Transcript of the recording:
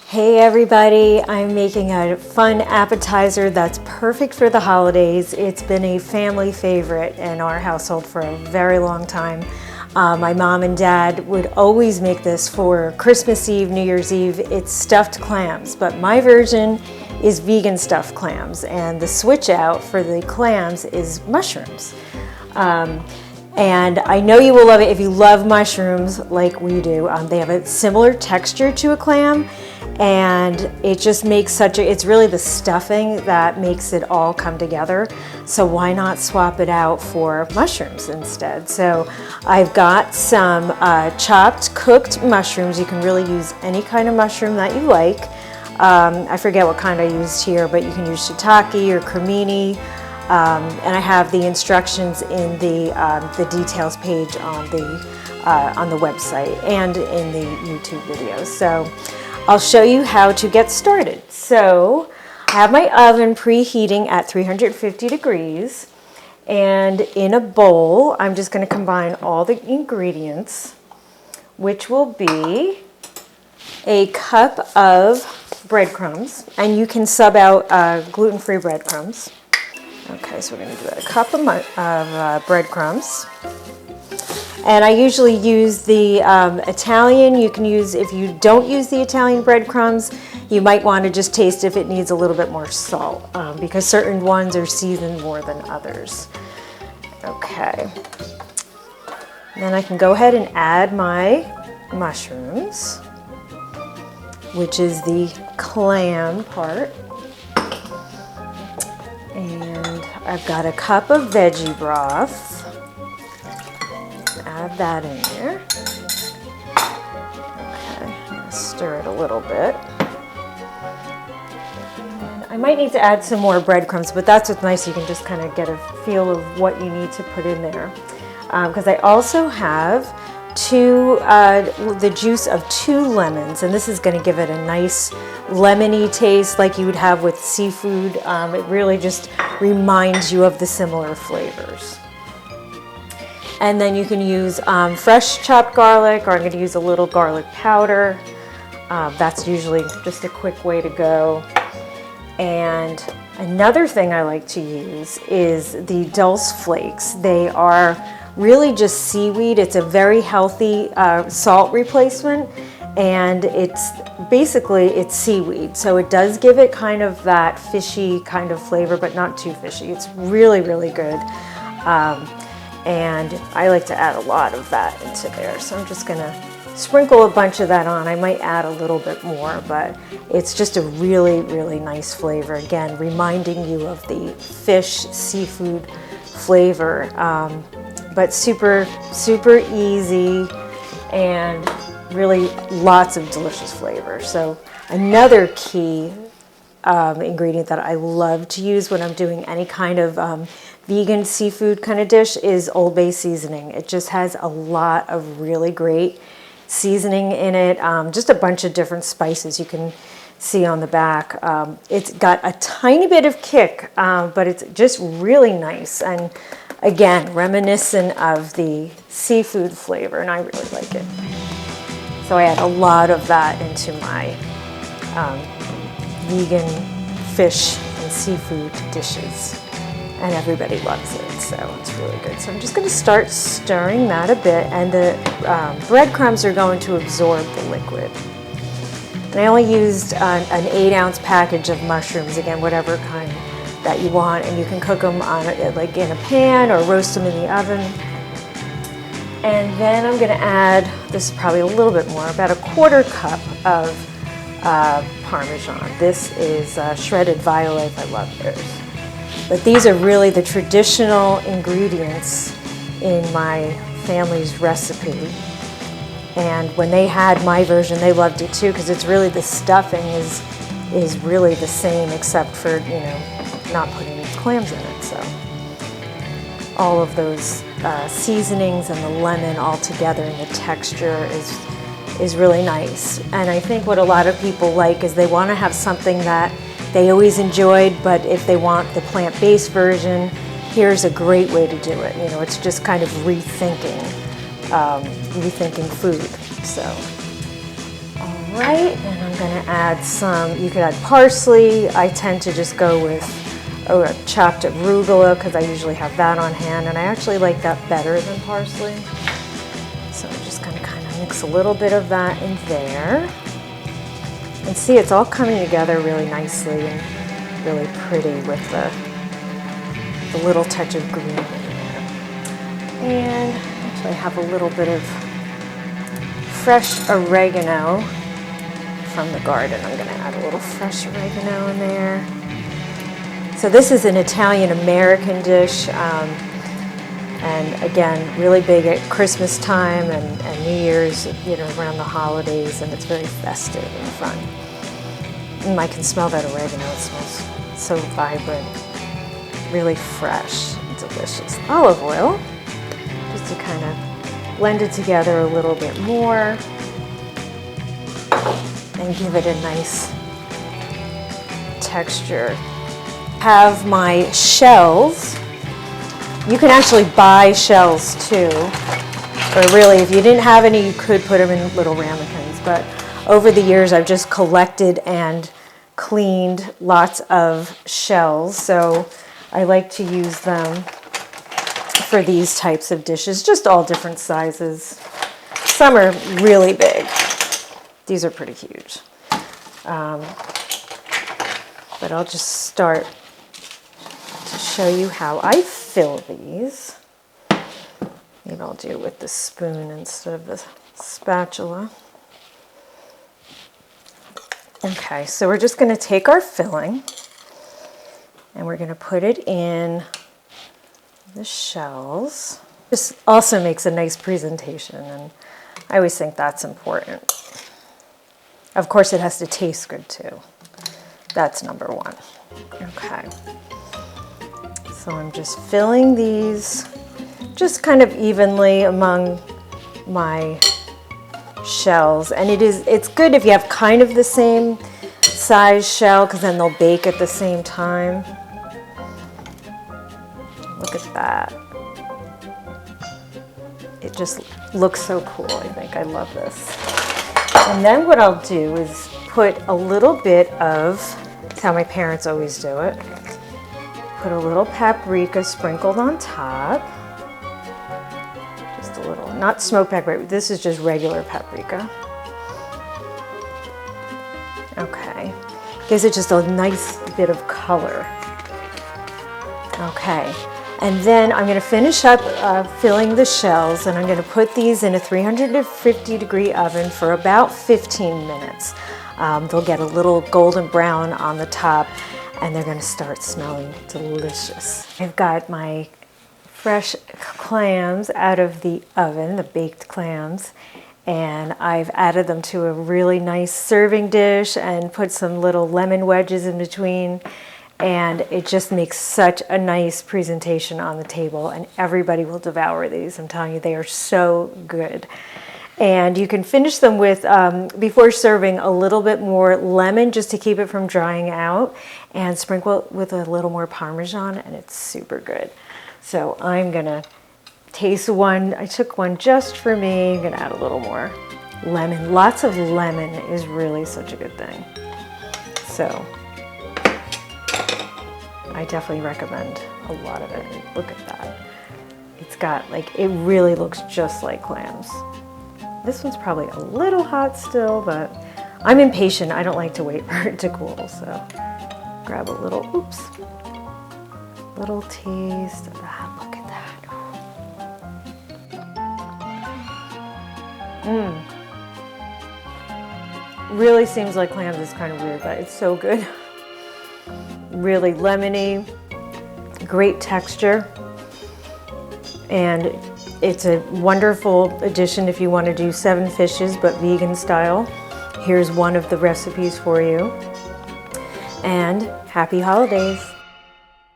Hey everybody, I'm making a fun appetizer that's perfect for the holidays. It's been a family favorite in our household for a very long time. My mom and dad would always make this for Christmas Eve, New Year's Eve. It's stuffed clams, but my version is vegan stuffed clams, and the switch out for the clams is mushrooms. And I know you will love it if you love mushrooms like we do. They have a similar texture to a clam, and it just makes it's really the stuffing that makes it all come together. So why not swap it out for mushrooms instead? So I've got some chopped, cooked mushrooms. You can really use any kind of mushroom that you like. I forget what kind I used here, but you can use shiitake or cremini. And I have the instructions in the details page on the website and in the YouTube videos. So I'll show you how to get started. So I have my oven preheating at 350 degrees, and in a bowl I'm just going to combine all the ingredients, which will be a cup of breadcrumbs, and you can sub out gluten-free breadcrumbs. Okay, so we're going to do a cup of breadcrumbs. And I usually use the Italian. You can use, if you don't use the Italian breadcrumbs, you might want to just taste if it needs a little bit more salt, because certain ones are seasoned more than others. Okay. Then I can go ahead and add my mushrooms, which is the clam part. And I've got a cup of veggie broth. Add that in there. Okay, I'm going to stir it a little bit. And I might need to add some more breadcrumbs, but that's what's nice. You can just kind of get a feel of what you need to put in there. Because I also have the juice of 2 lemons, and this is going to give it a nice lemony taste like you would have with seafood. It really just reminds you of the similar flavors. And then you can use fresh chopped garlic, or I'm going to use a little garlic powder. That's usually just a quick way to go. And another thing I like to use is the dulce flakes. They are really just seaweed. It's a very healthy salt replacement, and it's seaweed. So it does give it kind of that fishy kind of flavor, but not too fishy. It's really, really good. And I like to add a lot of that into there. So I'm just gonna sprinkle a bunch of that on. I might add a little bit more, but it's just a really, really nice flavor. Again, reminding you of the fish, seafood flavor. But super, super easy and really lots of delicious flavor. So another key ingredient that I love to use when I'm doing any kind of vegan seafood kind of dish is Old Bay seasoning. It just has a lot of really great seasoning in it. Just a bunch of different spices you can see on the back. It's got a tiny bit of kick, but it's just really nice. And again, reminiscent of the seafood flavor, and I really like it. So I add a lot of that into my vegan fish and seafood dishes, and everybody loves it, so it's really good. So I'm just going to start stirring that a bit, and the breadcrumbs are going to absorb the liquid. And I only used an 8-ounce package of mushrooms, again, whatever kind that you want, and you can cook them on like in a pan or roast them in the oven. And then I'm going to add, this is probably a little bit more, about a 1/4 cup of parmesan. This is shredded Violife. I love theirs. But these are really the traditional ingredients in my family's recipe. And when they had my version, they loved it too, because it's really, the stuffing is really the same, except for, you know, not putting clams in it. So all of those seasonings and the lemon all together, and the texture is really nice. And I think what a lot of people like is they want to have something that they always enjoyed, but if they want the plant-based version, here's a great way to do it. You know, it's just kind of rethinking food. So, all right, and I'm gonna add some, you could add parsley. I tend to just go with chopped arugula because I usually have that on hand, and I actually like that better than parsley. So I'm just gonna kind of mix a little bit of that in there. And see, it's all coming together really nicely and really pretty with the little touch of green in there. And actually I have a little bit of fresh oregano from the garden. I'm gonna add a little fresh oregano in there. So this is an Italian-American dish, and again, really big at Christmas time and New Year's, you know, around the holidays, and it's very festive and fun. And I can smell that oregano, it smells so vibrant, really fresh and delicious. Olive oil, just to kind of blend it together a little bit more and give it a nice texture. Have my shells. You can actually buy shells too, or really if you didn't have any you could put them in little ramekins, but over the years I've just collected and cleaned lots of shells, so I like to use them for these types of dishes, just all different sizes. Some are really big. These are pretty huge. But I'll just start to show you how I fill these. Maybe I'll do it with the spoon instead of the spatula. Okay, so we're just going to take our filling and we're going to put it in the shells. This also makes a nice presentation, and I always think that's important. Of course, it has to taste good too. That's number one. Okay. So I'm just filling these just kind of evenly among my shells, and it's good if you have kind of the same size shell because then they'll bake at the same time. Look at that. It just looks so cool, I think. I love this. And then what I'll do is put a little bit of, that's how my parents always do it, put a little paprika sprinkled on top. Just a little, not smoked paprika, this is just regular paprika. Okay, gives it just a nice bit of color. Okay, and then I'm going to finish up filling the shells, and I'm going to put these in a 350-degree oven for about 15 minutes. They'll get a little golden brown on the top, and they're going to start smelling delicious. I've got my fresh clams out of the oven, the baked clams, and I've added them to a really nice serving dish and put some little lemon wedges in between. And it just makes such a nice presentation on the table, and everybody will devour these. I'm telling you, they are so good. And you can finish them with, before serving, a little bit more lemon just to keep it from drying out, and sprinkle it with a little more Parmesan, and it's super good. So I'm gonna taste one. I took one just for me. I'm gonna add a little more lemon. Lots of lemon is really such a good thing. So I definitely recommend a lot of it. Look at that. It's got, like, it really looks just like clams. This one's probably a little hot still, but I'm impatient. I don't like to wait for it to cool, so grab a little, oops, little taste of that. Look at that. Really seems like clams is kind of weird, but it's so good. Really lemony, great texture, and it's a wonderful addition if you want to do 7 fishes but vegan style. Here's one of the recipes for you, and happy holidays.